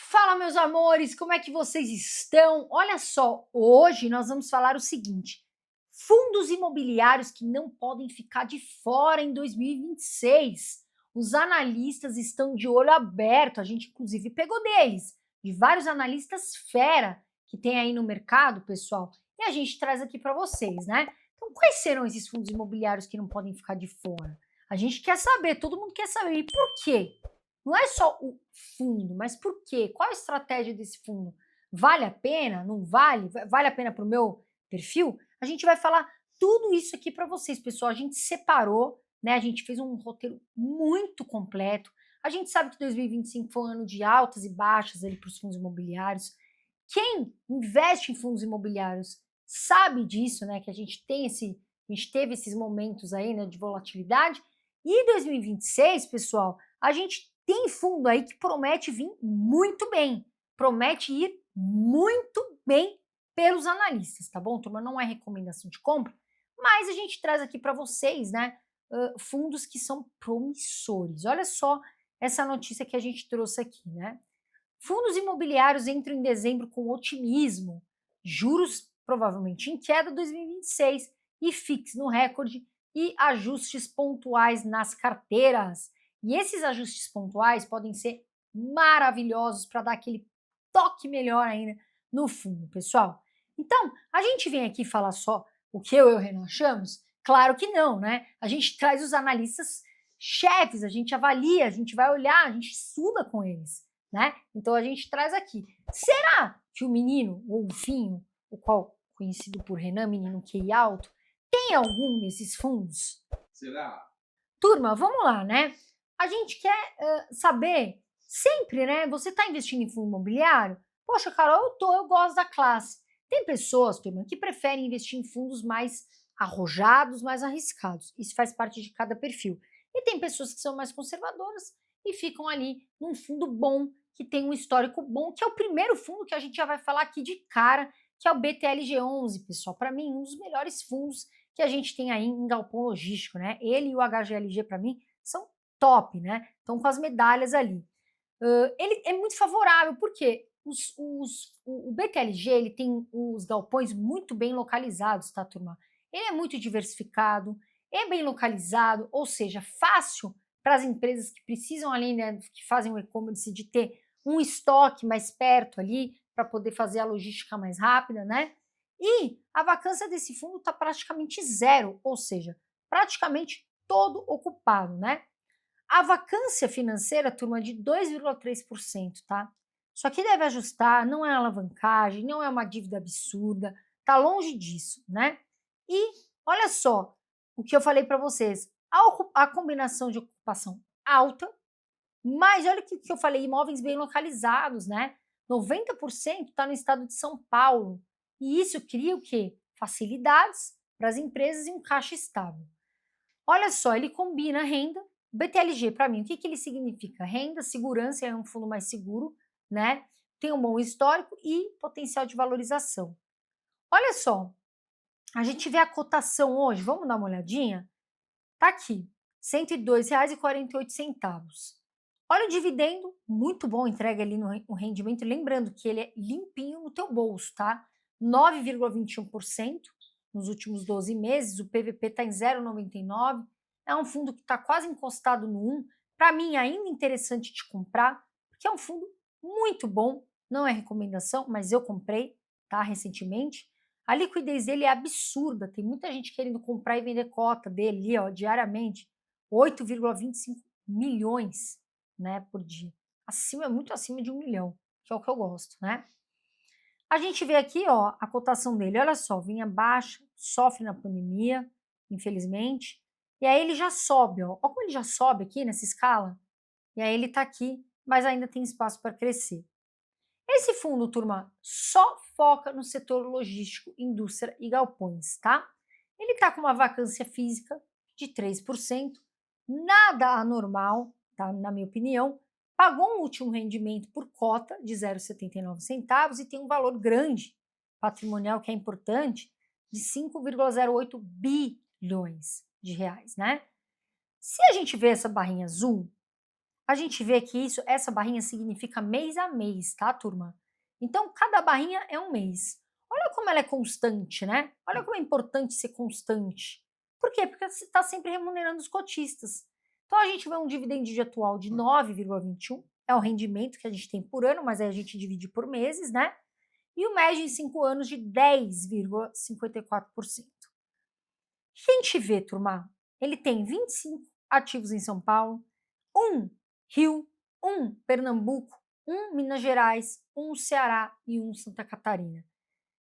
Fala, meus amores, como é que vocês estão? Olha só, hoje nós vamos falar o seguinte: fundos imobiliários que não podem ficar de fora em 2026. Os analistas estão de olho aberto, a gente inclusive pegou deles, de vários analistas fera que tem aí no mercado, pessoal, e a gente traz aqui para vocês, né? Então, quais serão esses fundos imobiliários que não podem ficar de fora? A gente quer saber, todo mundo quer saber. E por quê? Não é só o fundo, mas por quê? Qual a estratégia desse fundo? Vale a pena? Não vale? Vale a pena para o meu perfil? A gente vai falar tudo isso aqui para vocês, pessoal. A gente separou, né? A gente fez um roteiro muito completo. A gente sabe que 2025 foi um ano de altas e baixas para os fundos imobiliários. Quem investe em fundos imobiliários sabe disso, né? Que a gente teve esses momentos aí, né, de volatilidade. E 2026, pessoal, a gente tem fundo aí que promete vir muito bem, promete ir muito bem pelos analistas, tá bom, turma? Não é recomendação de compra, mas a gente traz aqui para vocês, né, fundos que são promissores. Olha só essa notícia que a gente trouxe aqui, né? Fundos imobiliários entram em dezembro com otimismo, juros provavelmente em queda 2026 e FIX no recorde e ajustes pontuais nas carteiras. E esses ajustes pontuais podem ser maravilhosos para dar aquele toque melhor ainda no fundo, pessoal. Então, a gente vem aqui falar só o que eu e o Renan achamos? Claro que não, né? A gente traz os analistas chefes, a gente avalia, a gente vai olhar, a gente estuda com eles, né? Então a gente traz aqui. Será que o menino, ou o Finho, o qual conhecido por Renan, menino QI alto, tem algum desses fundos? Será? Turma, vamos lá, né? A gente quer saber sempre, né? Você está investindo em fundo imobiliário? Poxa, Carol, eu gosto da classe. Tem pessoas, turma, que preferem investir em fundos mais arrojados, mais arriscados. Isso faz parte de cada perfil. E tem pessoas que são mais conservadoras e ficam ali num fundo bom, que tem um histórico bom, que é o primeiro fundo que a gente já vai falar aqui de cara, que é o BTLG11, pessoal. Para mim, um dos melhores fundos que a gente tem aí em galpão logístico, né? Ele e o HGLG, para mim, são top, né? Estão com as medalhas ali. Ele é muito favorável, porque o BTLG ele tem os galpões muito bem localizados, tá, turma? Ele é muito diversificado, é bem localizado, ou seja, fácil para as empresas que precisam ali, né, que fazem o e-commerce, de ter um estoque mais perto ali, para poder fazer a logística mais rápida, né? E a vacância desse fundo está praticamente zero, ou seja, praticamente todo ocupado, né? A vacância financeira, turma, é de 2,3%, tá? Isso aqui deve ajustar, não é alavancagem, não é uma dívida absurda, tá longe disso, né? E olha só o que eu falei para vocês, a combinação de ocupação alta, mas olha o que eu falei, imóveis bem localizados, né? 90% está no estado de São Paulo. E isso cria o quê? Facilidades para as empresas e um caixa estável. Olha só, ele combina renda, BTLG para mim, o que ele significa? Renda, segurança, é um fundo mais seguro, né? Tem um bom histórico e potencial de valorização. Olha só, a gente vê a cotação hoje, vamos dar uma olhadinha? Tá aqui, R$ 102,48. Olha o dividendo, muito bom, entrega ali no rendimento, lembrando que ele é limpinho no teu bolso, tá? 9,21% nos últimos 12 meses, o PVP está em 0,99, é um fundo que está quase encostado no 1, para mim ainda interessante de comprar, porque é um fundo muito bom, não é recomendação, mas eu comprei, tá, recentemente. A liquidez dele é absurda, tem muita gente querendo comprar e vender cota dele, ó, diariamente, 8,25 milhões, né, por dia. Muito acima de 1 milhão, que é o que eu gosto, né? A gente vê aqui, ó, a cotação dele, olha só, vinha baixa, sofre na pandemia, infelizmente, e aí ele já sobe, ó. Olha como ele já sobe aqui nessa escala, e aí ele tá aqui, mas ainda tem espaço para crescer. Esse fundo, turma, só foca no setor logístico, indústria e galpões, tá? Ele está com uma vacância física de 3%, nada anormal, tá? Na minha opinião. Pagou um último rendimento por cota de 0,79 centavos e tem um valor grande patrimonial que é importante de 5,08 bilhões de reais, né? Se a gente vê essa barrinha azul, a gente vê que essa barrinha significa mês a mês, tá, turma? Então, cada barrinha é um mês. Olha como ela é constante, né? Olha como é importante ser constante. Por quê? Porque você está sempre remunerando os cotistas. Então, a gente vê um dividend atual de 9,21, é o rendimento que a gente tem por ano, mas aí a gente divide por meses, né? E o médio em 5 anos de 10,54%. O que a gente vê, turma? Ele tem 25 ativos em São Paulo, um Rio, um Pernambuco, um Minas Gerais, um Ceará e um Santa Catarina.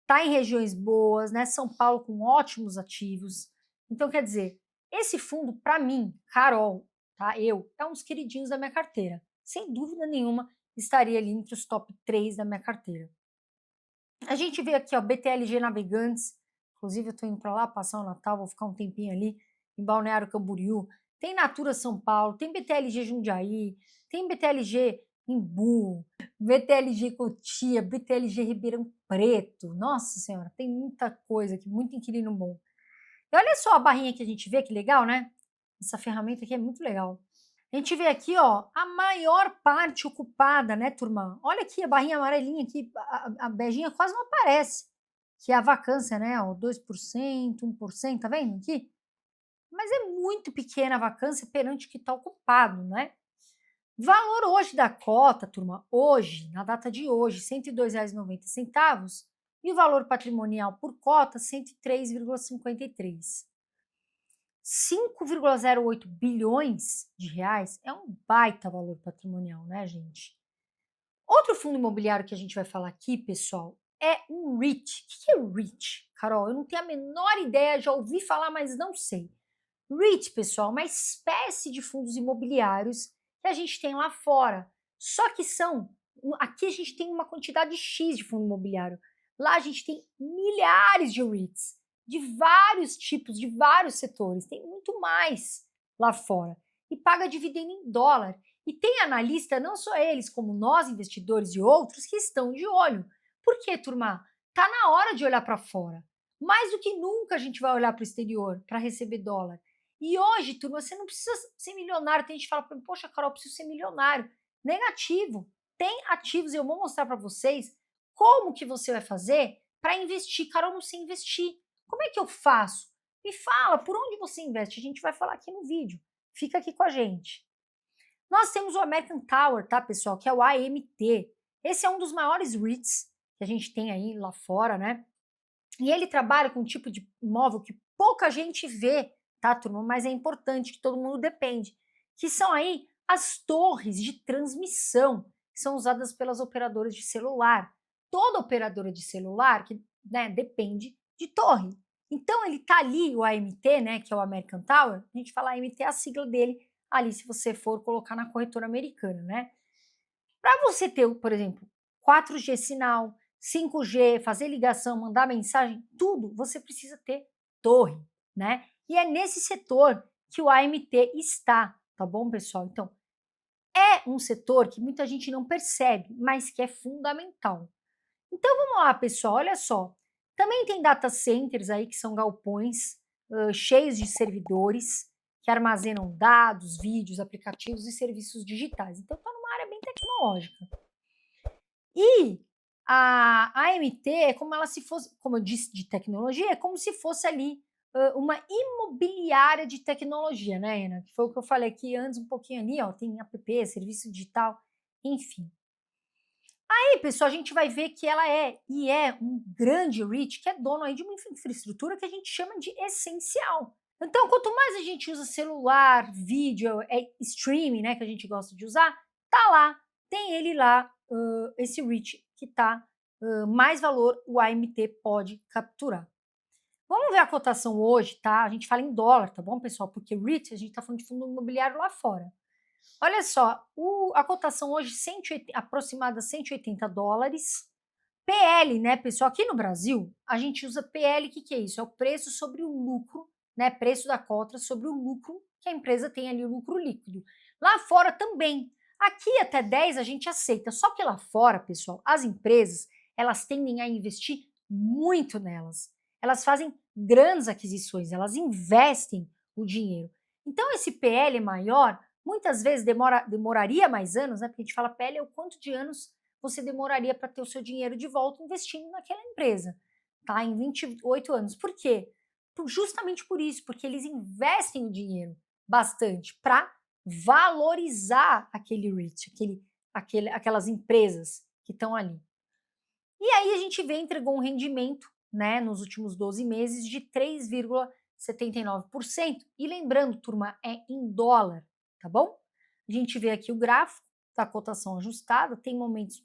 Está em regiões boas, né? São Paulo com ótimos ativos. Então, quer dizer, esse fundo, para mim, Carol, tá? É um dos queridinhos da minha carteira. Sem dúvida nenhuma, estaria ali entre os top 3 da minha carteira. A gente vê aqui, ó, BTLG Navegantes. Inclusive, eu estou indo para lá passar o Natal, vou ficar um tempinho ali em Balneário Camboriú. Tem Natura São Paulo, tem BTLG Jundiaí, tem BTLG Imbu, BTLG Cotia, BTLG Ribeirão Preto. Nossa Senhora, tem muita coisa aqui, muito inquilino bom. E olha só a barrinha que a gente vê, que legal, né? Essa ferramenta aqui é muito legal. A gente vê aqui, ó, a maior parte ocupada, né, turma? Olha aqui a barrinha amarelinha aqui, a beijinha quase não aparece, que é a vacância, né, ó, 2%, 1%, tá vendo aqui? Mas é muito pequena a vacância perante o que está ocupado, né? Valor hoje da cota, turma, hoje, na data de hoje, R$ 102,90, e o valor patrimonial por cota, R$ 103,53. 5,08 bilhões de reais é um baita valor patrimonial, né, gente? Outro fundo imobiliário que a gente vai falar aqui, pessoal, é um REIT. O que é o REIT? Carol, eu não tenho a menor ideia, já ouvi falar, mas não sei. REIT, pessoal, é uma espécie de fundos imobiliários que a gente tem lá fora. Só que aqui a gente tem uma quantidade X de fundo imobiliário. Lá a gente tem milhares de REITs, de vários tipos, de vários setores. Tem muito mais lá fora. E paga dividendo em dólar. E tem analista, não só eles, como nós, investidores e outros, que estão de olho. Por quê, turma? Tá na hora de olhar para fora. Mais do que nunca a gente vai olhar para o exterior para receber dólar. E hoje, turma, você não precisa ser milionário. Tem gente que fala para mim, poxa, Carol, eu preciso ser milionário. Negativo. Tem ativos, eu vou mostrar para vocês como que você vai fazer para investir. Carol, não sei investir. Como é que eu faço? Me fala, por onde você investe? A gente vai falar aqui no vídeo. Fica aqui com a gente. Nós temos o American Tower, tá, pessoal? Que é o AMT. Esse é um dos maiores REITs que a gente tem aí lá fora, né? E ele trabalha com um tipo de imóvel que pouca gente vê, tá, turma? Mas é importante, que todo mundo depende. Que são aí as torres de transmissão, que são usadas pelas operadoras de celular. Toda operadora de celular que, né, depende de torre. Então ele tá ali, o AMT, né, que é o American Tower, a gente fala AMT, é a sigla dele ali, se você for colocar na corretora americana, né? Para você ter, por exemplo, 4G sinal, 5G, fazer ligação, mandar mensagem, tudo, você precisa ter torre, né? E é nesse setor que o AMT está, tá bom, pessoal? Então, é um setor que muita gente não percebe, mas que é fundamental. Então, vamos lá, pessoal, olha só. Também tem data centers aí, que são galpões cheios de servidores que armazenam dados, vídeos, aplicativos e serviços digitais. Então, está numa área bem tecnológica. E a AMT é como ela se fosse, como eu disse, de tecnologia, é como se fosse ali uma imobiliária de tecnologia, né, Ana? Que foi o que eu falei aqui antes, um pouquinho ali, ó, tem app, serviço digital, enfim. Aí, pessoal, a gente vai ver que ela é um grande REIT que é dono aí de uma infraestrutura que a gente chama de essencial. Então, quanto mais a gente usa celular, vídeo, streaming, né, que a gente gosta de usar, tá lá, tem ele lá, esse REIT que tá, mais valor o AMT pode capturar. Vamos ver a cotação hoje, tá? A gente fala em dólar, tá bom, pessoal? Porque REIT, a gente tá falando de fundo imobiliário lá fora. Olha só, a cotação hoje aproximada $180. PL, né, pessoal? Aqui no Brasil, a gente usa PL, o que é isso? É o preço sobre o lucro, né? Preço da cota sobre o lucro que a empresa tem ali, o lucro líquido. Lá fora também. Aqui até 10 a gente aceita, só que lá fora, pessoal, as empresas, elas tendem a investir muito nelas. Elas fazem grandes aquisições, elas investem o dinheiro. Então, esse PL maior muitas vezes demoraria mais anos, né? Porque a gente fala PL é o quanto de anos você demoraria para ter o seu dinheiro de volta investindo naquela empresa, tá? Em 28 anos. Por quê? Justamente por isso, porque eles investem o dinheiro bastante para valorizar aquele REIT, aquelas empresas que estão ali. E aí a gente vê, entregou um rendimento, né, nos últimos 12 meses de 3,79%. E lembrando, turma, é em dólar, tá bom? A gente vê aqui o gráfico da cotação ajustada, tem momentos,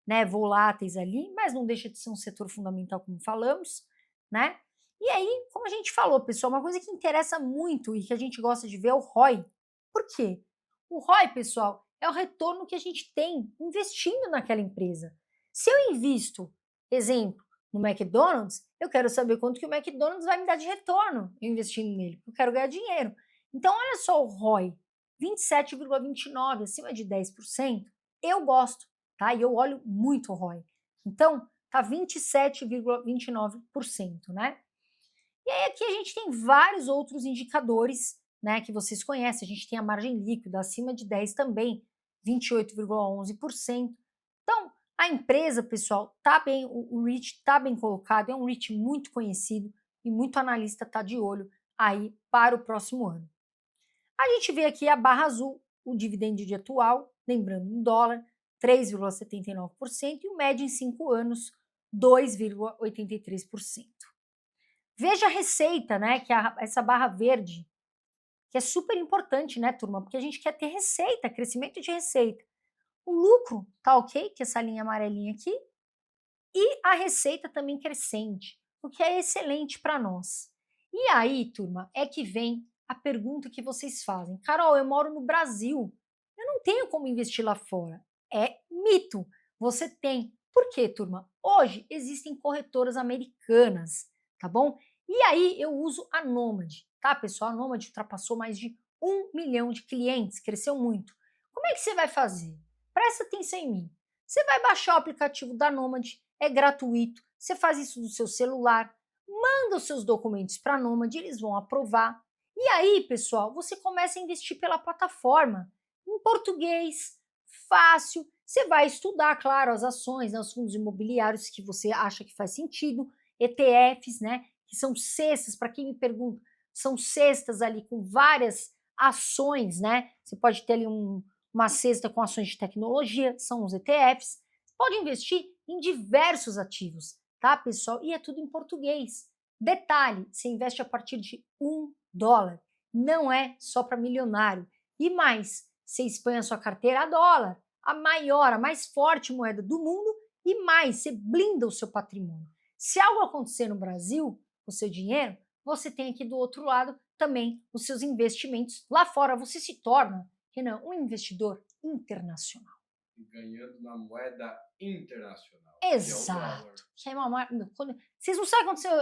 né, voláteis ali, mas não deixa de ser um setor fundamental, como falamos, né? E aí, como a gente falou, pessoal, uma coisa que interessa muito e que a gente gosta de ver é o ROI. Por quê? O ROI, pessoal, é o retorno que a gente tem investindo naquela empresa. Se eu invisto, exemplo, no McDonald's, eu quero saber quanto que o McDonald's vai me dar de retorno eu investindo nele, eu quero ganhar dinheiro. Então, olha só o ROI, 27,29, acima de 10%, eu gosto, tá? E eu olho muito o ROI. Então, tá 27,29%, né? E aí aqui a gente tem vários outros indicadores, né, que vocês conhecem. A gente tem a margem líquida acima de 10 também, 28,11%. Então, a empresa, pessoal, tá bem, o REIT está bem colocado, é um REIT muito conhecido e muito analista está de olho aí para o próximo ano. A gente vê aqui a barra azul, o dividend de atual, lembrando em dólar, 3,79% e o médio em 5 anos, 2,83%. Veja a receita, né, que é essa barra verde, que é super importante, né, turma, porque a gente quer ter receita, crescimento de receita. O lucro tá ok, que é essa linha amarelinha aqui, e a receita também crescente, o que é excelente para nós. E aí, turma, é que vem a pergunta que vocês fazem. Carol, eu moro no Brasil, eu não tenho como investir lá fora. É mito, você tem. Por quê, turma? Hoje existem corretoras americanas, tá bom? E aí eu uso a Nomad, tá, pessoal? A Nomad ultrapassou mais de 1 milhão de clientes, cresceu muito. Como é que você vai fazer? Presta atenção em mim. Você vai baixar o aplicativo da Nomad, é gratuito, você faz isso no seu celular, manda os seus documentos para a Nomad, eles vão aprovar. E aí, pessoal, você começa a investir pela plataforma, em português, fácil. Você vai estudar, claro, as ações, né, os fundos imobiliários que você acha que faz sentido, ETFs, né, que são cestas, para quem me pergunta, são cestas ali com várias ações, né? Você pode ter ali uma cesta com ações de tecnologia, são os ETFs. Você pode investir em diversos ativos, tá, pessoal? E é tudo em português. Detalhe, você investe a partir de $1. Não é só para milionário. E mais, você expõe a sua carteira a dólar, a maior, a mais forte moeda do mundo, e mais, você blinda o seu patrimônio. Se algo acontecer no Brasil, o seu dinheiro, você tem aqui do outro lado também os seus investimentos. Lá fora você se torna, Renan, um investidor internacional. Ganhando na moeda internacional. Exato. Que é uma Vocês não sabem o que aconteceu?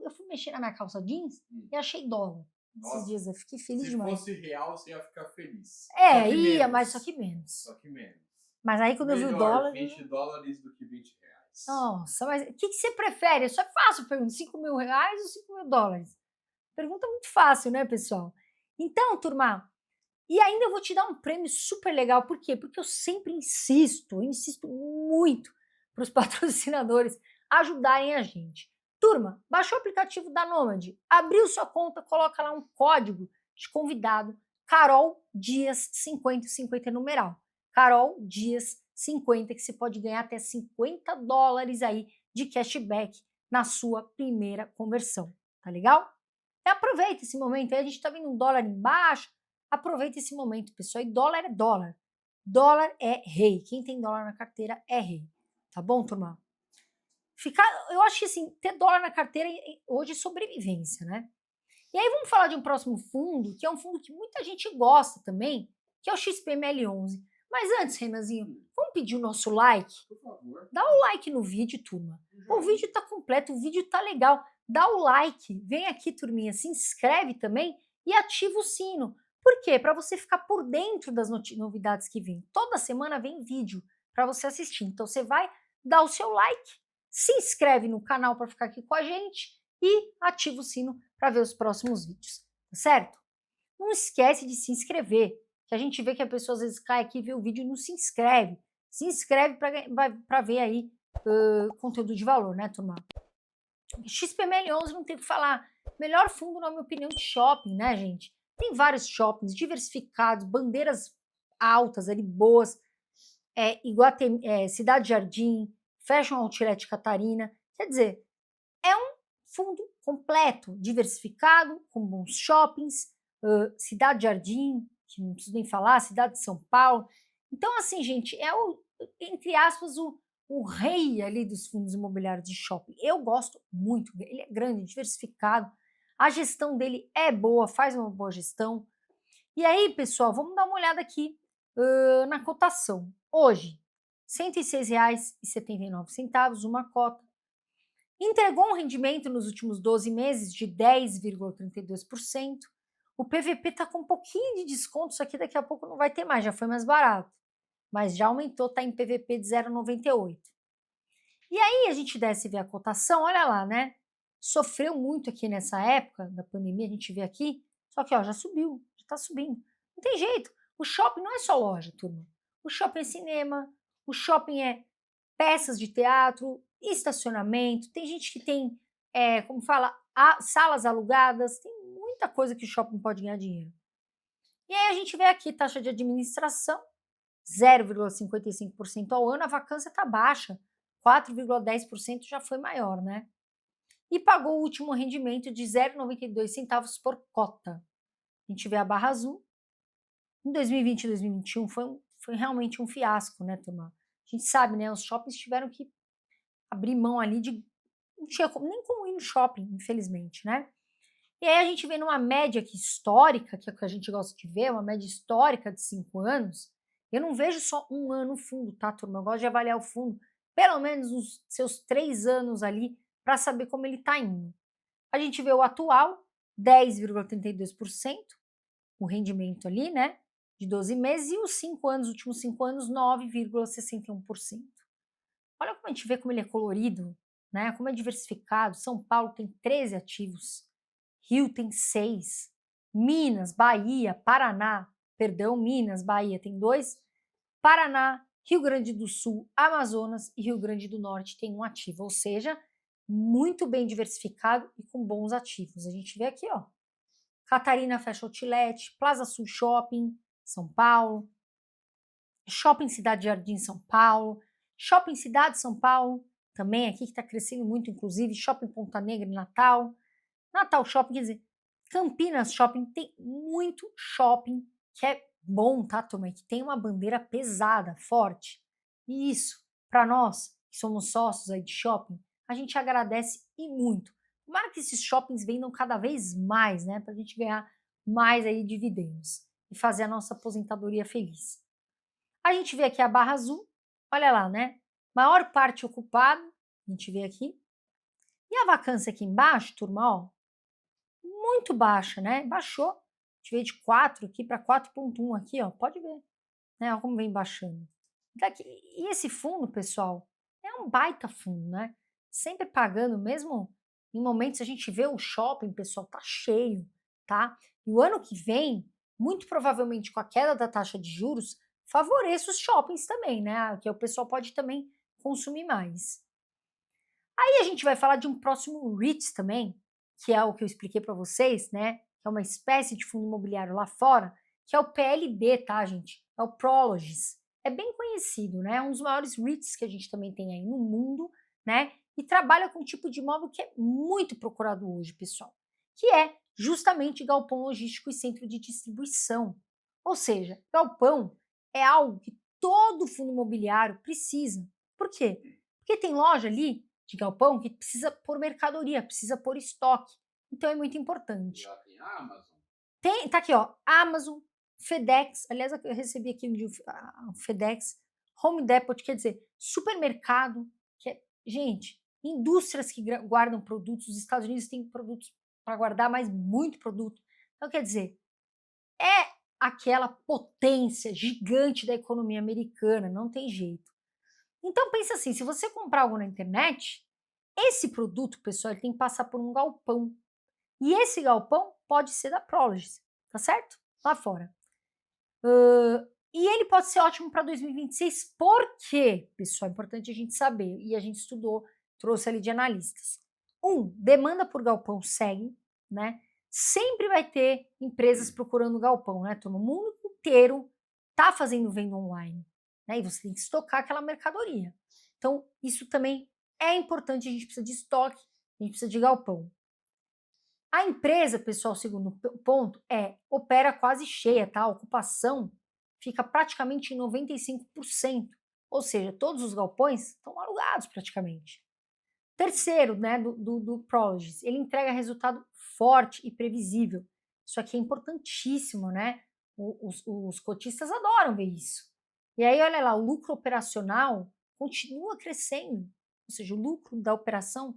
Eu fui mexer na minha calça jeans e achei dólar. Nossa. Esses dias eu fiquei feliz Se demais. fosse real, você ia ficar feliz. É, ia, mas só que menos. Só que menos. Mas aí quando eu vi o dólar... $20 do que R$20. Nossa, mas o que você prefere? Isso é fácil, pergunta. R$5.000 ou $5.000? Pergunta muito fácil, né, pessoal? Então, turma, e ainda eu vou te dar um prêmio super legal. Por quê? Porque eu sempre insisto, muito para os patrocinadores ajudarem a gente. Turma, baixou o aplicativo da Nomad, abriu sua conta, coloca lá um código de convidado, Carol Dias 50 numeral. Carol Dias 50, que você pode ganhar até $50 aí de cashback na sua primeira conversão. Tá legal? E aproveita esse momento aí, a gente tá vendo um dólar embaixo, aproveita esse momento, pessoal. E dólar é dólar. Dólar é rei. Quem tem dólar na carteira é rei. Tá bom, turma? Eu acho que assim, ter dólar na carteira hoje é sobrevivência, né? E aí vamos falar de um próximo fundo, que é um fundo que muita gente gosta também, que é o XPML11. Mas antes, Renanzinho, vamos pedir o nosso like? Por favor. Dá o like no vídeo, turma. O vídeo tá completo, o vídeo tá legal. Dá o like, vem aqui, turminha, se inscreve também e ativa o sino. Por quê? Para você ficar por dentro das novidades que vêm. Toda semana vem vídeo para você assistir. Então você vai dar o seu like, se inscreve no canal para ficar aqui com a gente e ativa o sino para ver os próximos vídeos, tá certo? Não esquece de se inscrever. que a gente vê que a pessoa às vezes cai aqui, vê o vídeo e não se inscreve. Se inscreve para ver aí conteúdo de valor, né, turma? XPML11 não tem o que falar. Melhor fundo, na minha opinião, de shopping, né, gente? Tem vários shoppings diversificados, bandeiras altas ali, boas. Cidade Jardim, Fashion Outlet Catarina. Quer dizer, é um fundo completo, diversificado, com bons shoppings, Cidade Jardim, que não preciso nem falar, Cidade de São Paulo. Então, assim, gente, entre aspas, o rei ali dos fundos imobiliários de shopping. Eu gosto muito, ele é grande, diversificado, a gestão dele é boa, faz uma boa gestão. E aí, pessoal, vamos dar uma olhada aqui na cotação. Hoje, R$ 106,79, uma cota. Entregou um rendimento nos últimos 12 meses de 10,32%. O PVP está com um pouquinho de desconto, isso aqui daqui a pouco não vai ter mais, já foi mais barato. Mas já aumentou, está em PVP de 0,98. E aí a gente desce e vê a cotação, olha lá, né? Sofreu muito aqui nessa época da pandemia, a gente vê aqui, só que ó, já subiu, já está subindo. Não tem jeito, o shopping não é só loja, turma. O shopping é cinema, o shopping é peças de teatro, estacionamento, tem gente que tem, como fala, salas alugadas, tem muita coisa que o shopping pode ganhar dinheiro. E aí a gente vê aqui taxa de administração, 0,55% ao ano, a vacância está baixa, 4,10% já foi maior, né? E pagou o último rendimento de 0,92 centavos por cota. A gente vê a barra azul. Em 2020 e 2021 foi realmente um fiasco, né, turma? A gente sabe, né? Os shoppings tiveram que abrir mão ali de... Não tinha nem como ir no shopping, infelizmente, né? E aí a gente vê numa média aqui histórica, que é o que a gente gosta de ver, uma média histórica de 5 anos. Eu não vejo só um ano fundo, tá, turma? Eu gosto de avaliar o fundo pelo menos os seus 3 anos ali para saber como ele está indo. A gente vê o atual, 10,32%, o rendimento ali, né, de 12 meses, e os 5 anos, últimos 5 anos, 9,61%. Olha como a gente vê como ele é colorido, né, como é diversificado. São Paulo tem 13 ativos, Rio tem 6, Minas, Bahia, Paraná, Minas, Bahia tem 2, Paraná, Rio Grande do Sul, Amazonas e Rio Grande do Norte tem um ativo, ou seja, muito bem diversificado e com bons ativos. A gente vê aqui, ó, Catarina Fashion Outlet, Plaza Sul Shopping, São Paulo, Shopping Cidade Jardim, São Paulo, Shopping Cidade São Paulo, também aqui que está crescendo muito, inclusive, Shopping Ponta Negra em Natal, Natal Shopping, quer dizer, Campinas Shopping, tem muito shopping que é bom, tá, turma? Que tem uma bandeira pesada, forte. E isso, para nós, que somos sócios aí de shopping, a gente agradece e muito. Tomara que esses shoppings vendam cada vez mais, né? Para a gente ganhar mais aí dividendos e fazer a nossa aposentadoria feliz. A gente vê aqui a barra azul, olha lá, né? Maior parte ocupada, a gente vê aqui. E a vacância aqui embaixo, turma, ó, muito baixa, né? Baixou. A gente veio de 4 aqui para 4,1 aqui, ó. Pode ver, né? Olha como vem baixando. E esse fundo, pessoal, é um baita fundo, né? Sempre pagando, mesmo em momentos a gente vê o shopping, pessoal, tá cheio, tá? E o ano que vem, muito provavelmente com a queda da taxa de juros, favoreça os shoppings também, né? Que o pessoal pode também consumir mais. Aí a gente vai falar de um próximo REIT também, que é o que eu expliquei para vocês, né? Que é uma espécie de fundo imobiliário lá fora, que é o PLD, tá, gente? É o Prologis. É bem conhecido, né? É um dos maiores REITs que a gente também tem aí no mundo, né? E trabalha com um tipo de imóvel que é muito procurado hoje, pessoal, que é justamente galpão logístico e centro de distribuição. Ou seja, galpão é algo que todo fundo imobiliário precisa. Por quê? Porque tem loja ali de galpão que precisa pôr mercadoria, precisa pôr estoque. Então é muito importante. Já tem a Amazon. Tá aqui, ó, Amazon, FedEx, aliás, eu recebi aqui um dia FedEx, Home Depot, quer dizer, supermercado, gente, indústrias que guardam produtos, os Estados Unidos têm produtos para guardar, mas muito produto. Então, quer dizer, é aquela potência gigante da economia americana, não tem jeito. Então pensa assim, se você comprar algo na internet, esse produto, pessoal, ele tem que passar por um galpão. E esse galpão pode ser da Prologis, tá certo? Lá fora. E ele pode ser ótimo para 2026, por quê? Pessoal, é importante a gente saber, e a gente estudou, trouxe ali de analistas. Demanda por galpão segue, né? Sempre vai ter empresas procurando galpão, né, turma? O mundo inteiro tá fazendo venda online, né? E você tem que estocar aquela mercadoria. Então, isso também é importante, a gente precisa de estoque, a gente precisa de galpão. A empresa, pessoal, segundo ponto, opera quase cheia, tá? A ocupação fica praticamente em 95%, ou seja, todos os galpões estão alugados praticamente. Terceiro, né, do Prologis, ele entrega resultado forte e previsível. Isso aqui é importantíssimo, né? Os cotistas adoram ver isso. E aí, olha lá, o lucro operacional continua crescendo, ou seja, o lucro da operação,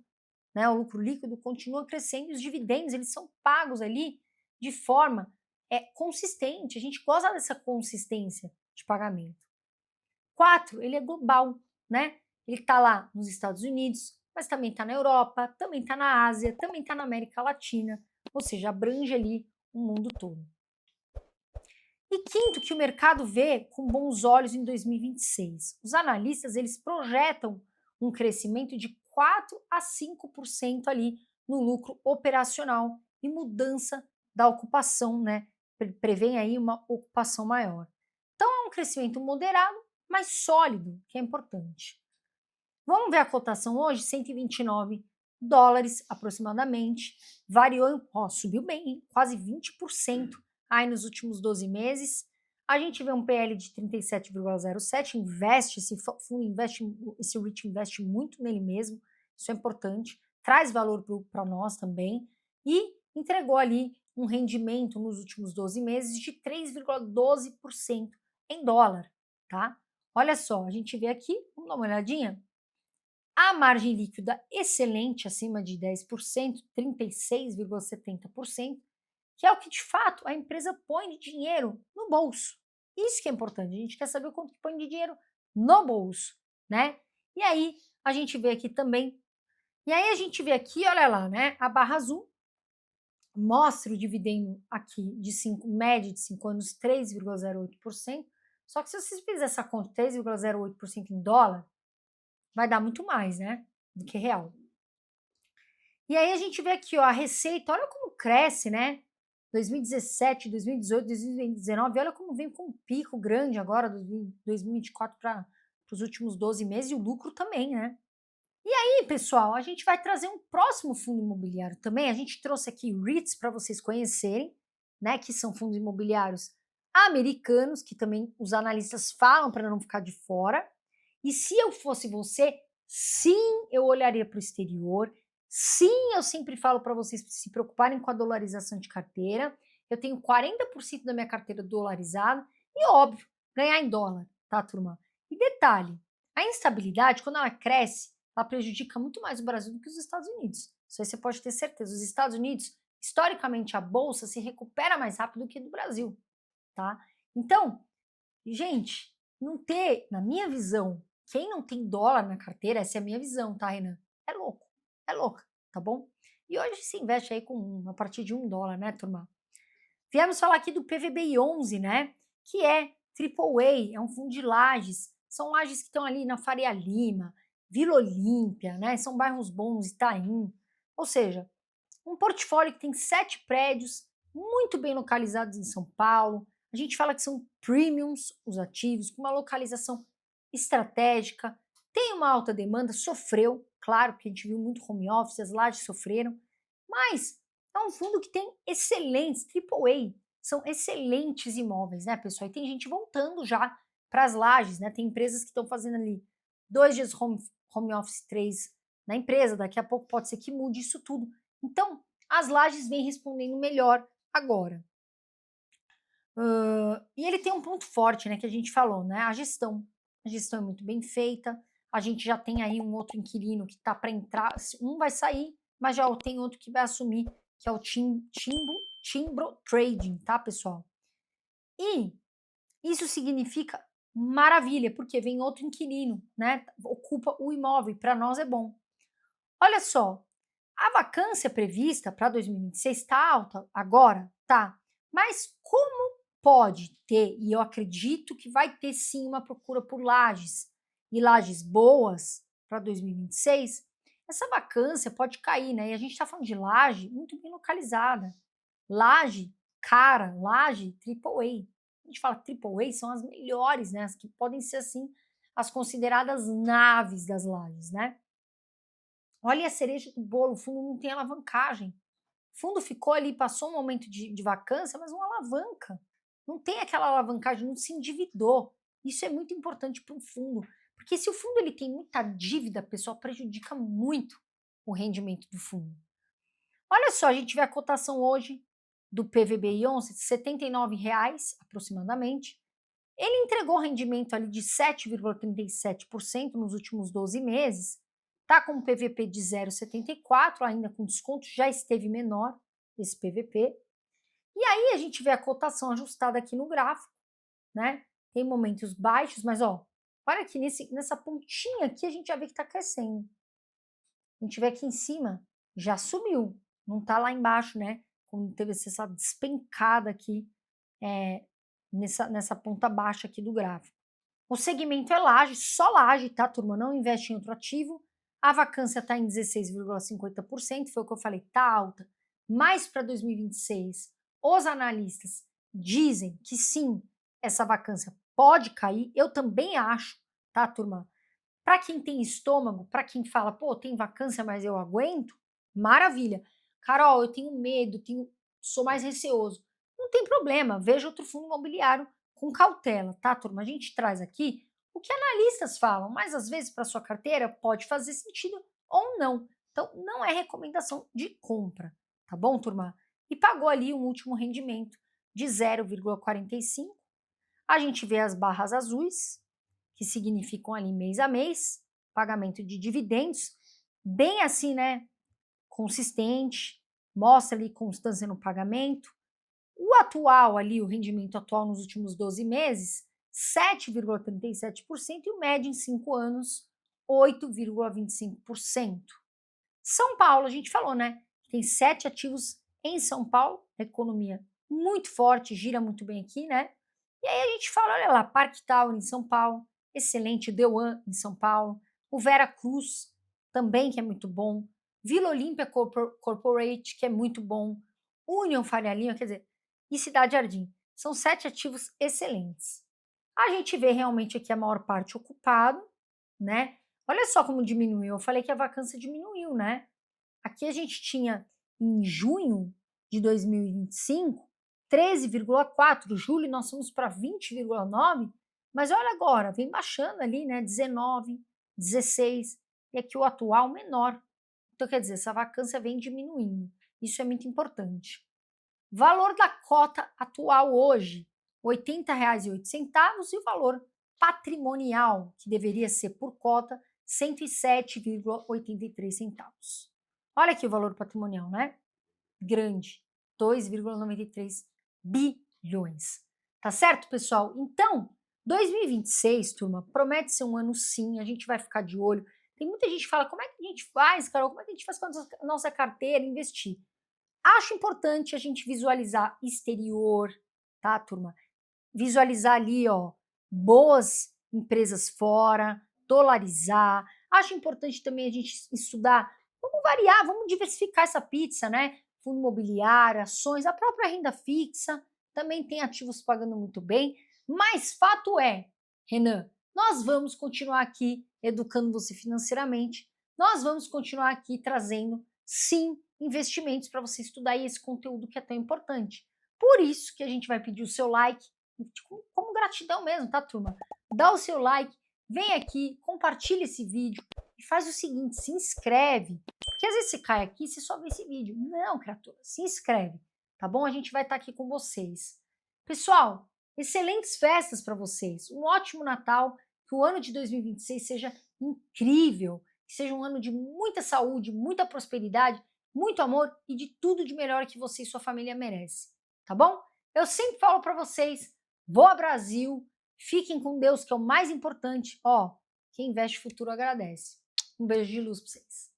né, o lucro líquido continua crescendo e os dividendos, eles são pagos ali de forma consistente. A gente gosta dessa consistência de pagamento. 4, ele é global, né? Ele está lá nos Estados Unidos, mas também está na Europa, também está na Ásia, também está na América Latina, ou seja, abrange ali o mundo todo. E quinto, que o mercado vê com bons olhos em 2026. Os analistas, eles projetam um crescimento de 4 a 5% ali no lucro operacional e mudança da ocupação, né? Prevêem aí uma ocupação maior. Então, é um crescimento moderado, mas sólido, que é importante. Vamos ver a cotação hoje, 129 dólares aproximadamente, variou, subiu bem, quase 20% aí nos últimos 12 meses. A gente vê um PL de 37,07, esse fundo investe, esse REIT investe muito nele mesmo, isso é importante, traz valor para nós também, e entregou ali um rendimento nos últimos 12 meses de 3,12% em dólar, tá? Olha só, a gente vê aqui, vamos dar uma olhadinha? A margem líquida excelente, acima de 10%, 36,70%, que é o que de fato a empresa põe de dinheiro no bolso. Isso que é importante, a gente quer saber o quanto que põe de dinheiro no bolso, né? E aí a gente vê aqui também, olha lá, né? A barra azul mostra o dividendo aqui de média de 5 anos, 3,08%. Só que se você fizer essa conta, 3,08% em dólar, vai dar muito mais, né? Do que real. E aí a gente vê aqui, ó, a receita, olha como cresce, né? 2017, 2018, 2019, olha como vem com um pico grande agora, 2024 para os últimos 12 meses, e o lucro também, né? E aí, pessoal, a gente vai trazer um próximo fundo imobiliário também. A gente trouxe aqui REITs para vocês conhecerem, né? Que são fundos imobiliários americanos, que também os analistas falam para não ficar de fora. E se eu fosse você, sim, eu olharia para o exterior. Sim, eu sempre falo para vocês se preocuparem com a dolarização de carteira. Eu tenho 40% da minha carteira dolarizada e, óbvio, ganhar em dólar, tá, turma? E detalhe, a instabilidade, quando ela cresce, ela prejudica muito mais o Brasil do que os Estados Unidos. Isso aí você pode ter certeza. Os Estados Unidos, historicamente, a bolsa se recupera mais rápido que do Brasil, tá? Então, gente, não ter, na minha visão, quem não tem dólar na carteira, essa é a minha visão, tá, Renan? É louco, é louca, tá bom? E hoje se investe aí a partir de $1, né, turma? Viemos falar aqui do PVBI11, né? Que é AAA, é um fundo de lajes. São lajes que estão ali na Faria Lima, Vila Olímpia, né? São bairros bons, Itaim. Ou seja, um portfólio que tem 7 prédios, muito bem localizados em São Paulo. A gente fala que são premiums os ativos, com uma localização estratégica, tem uma alta demanda, sofreu, claro, porque a gente viu muito home office, as lajes sofreram, mas é um fundo que tem excelentes, AAA, são excelentes imóveis, né, pessoal? E tem gente voltando já para as lajes, né? Tem empresas que estão fazendo ali 2 dias home office, 3 na empresa, daqui a pouco pode ser que mude isso tudo. Então, as lajes vêm respondendo melhor agora. E ele tem um ponto forte, né, que a gente falou, né, a gestão. A gestão é muito bem feita, a gente já tem aí um outro inquilino que está para entrar, um vai sair, mas já tem outro que vai assumir, que é o Timbro Trading, tá, pessoal? E isso significa maravilha, porque vem outro inquilino, né, ocupa o imóvel, e para nós é bom. Olha só, a vacância prevista para 2026 está alta agora, tá? Mas como pode ter, e eu acredito que vai ter sim uma procura por lajes, e lajes boas para 2026, essa vacância pode cair, né? E a gente está falando de laje muito bem localizada. Laje cara, laje AAA. A gente fala AAA, são as melhores, né? As que podem ser, assim, as consideradas naves das lajes, né? Olha a cereja do bolo, o fundo não tem alavancagem. O fundo ficou ali, passou um momento de vacância, mas não alavanca. Não tem aquela alavancagem, não se endividou. Isso é muito importante para um fundo, porque se o fundo ele tem muita dívida, pessoal, prejudica muito o rendimento do fundo. Olha só, a gente vê a cotação hoje do PVBI 11 de R$ 79,00 aproximadamente. Ele entregou rendimento ali de 7,37% nos últimos 12 meses, tá com um PVP de 0,74, ainda com desconto, já esteve menor esse PVP. E aí a gente vê a cotação ajustada aqui no gráfico, né? Tem momentos baixos, mas ó, olha aqui nessa pontinha aqui a gente já vê que está crescendo. A gente vê aqui em cima, já subiu, não está lá embaixo, né? Como teve essa despencada aqui nessa ponta baixa aqui do gráfico. O segmento é laje, só laje, tá, turma? Não investe em outro ativo. A vacância está em 16,50%, foi o que eu falei, tá alta. Mas para 2026, os analistas dizem que sim, essa vacância pode cair. Eu também acho, tá, turma? Para quem tem estômago, para quem fala, pô, tem vacância, mas eu aguento, maravilha. Carol, eu tenho medo, sou mais receoso. Não tem problema, veja outro fundo imobiliário com cautela, tá, turma? A gente traz aqui o que analistas falam, mas às vezes para sua carteira pode fazer sentido ou não. Então, não é recomendação de compra, tá bom, turma? E pagou ali um último rendimento de 0,45. A gente vê as barras azuis, que significam ali mês a mês, pagamento de dividendos, bem assim, né, consistente, mostra ali constância no pagamento. O atual ali, o rendimento atual nos últimos 12 meses, 7,37% e o médio em 5 anos, 8,25%. São Paulo, a gente falou, né? Tem 7 ativos em São Paulo, economia muito forte, gira muito bem aqui, né? E aí a gente fala, olha lá, Parque Tower em São Paulo, excelente, Deuan em São Paulo, o Vera Cruz também, que é muito bom, Vila Olímpia Corporate, que é muito bom, Union Faria Lima, quer dizer, e Cidade Jardim. São 7 ativos excelentes. A gente vê realmente aqui a maior parte ocupado, né? Olha só como diminuiu. Eu falei que a vacância diminuiu, né? Aqui a gente tinha em junho de 2025 13,4, julho nós fomos para 20,9, mas olha agora, vem baixando ali, né? 19, 16, e aqui o atual menor. Então, quer dizer, essa vacância vem diminuindo. Isso é muito importante. Valor da cota atual hoje, R$ 80,08, e o valor patrimonial, que deveria ser por cota, R$ 107,83. Olha aqui o valor patrimonial, né? Grande, 2,93 bilhões. Tá certo, pessoal? Então, 2026, turma, promete ser um ano sim, a gente vai ficar de olho. Tem muita gente que fala, como é que a gente faz, Carol? Como é que a gente faz com a nossa carteira, investir? Acho importante a gente visualizar exterior, tá, turma? Visualizar ali, ó, boas empresas fora, dolarizar. Acho importante também a gente estudar, vamos variar, vamos diversificar essa pizza, né? Fundo imobiliário, ações, a própria renda fixa, também tem ativos pagando muito bem, mas fato é, Renan, nós vamos continuar aqui educando você financeiramente, nós vamos continuar aqui trazendo, sim, investimentos para você estudar esse conteúdo que é tão importante. Por isso que a gente vai pedir o seu like, como gratidão mesmo, tá, turma? Dá o seu like, vem aqui, compartilha esse vídeo e faz o seguinte, se inscreve, porque às vezes você cai aqui e você só vê esse vídeo. Não, criatura, se inscreve, tá bom? A gente vai estar aqui com vocês. Pessoal, excelentes festas para vocês, um ótimo Natal, que o ano de 2026 seja incrível, que seja um ano de muita saúde, muita prosperidade, muito amor e de tudo de melhor que você e sua família merecem, tá bom? Eu sempre falo para vocês, voa Brasil, fiquem com Deus, que é o mais importante. Ó, quem investe futuro agradece. Um beijo de luz para vocês.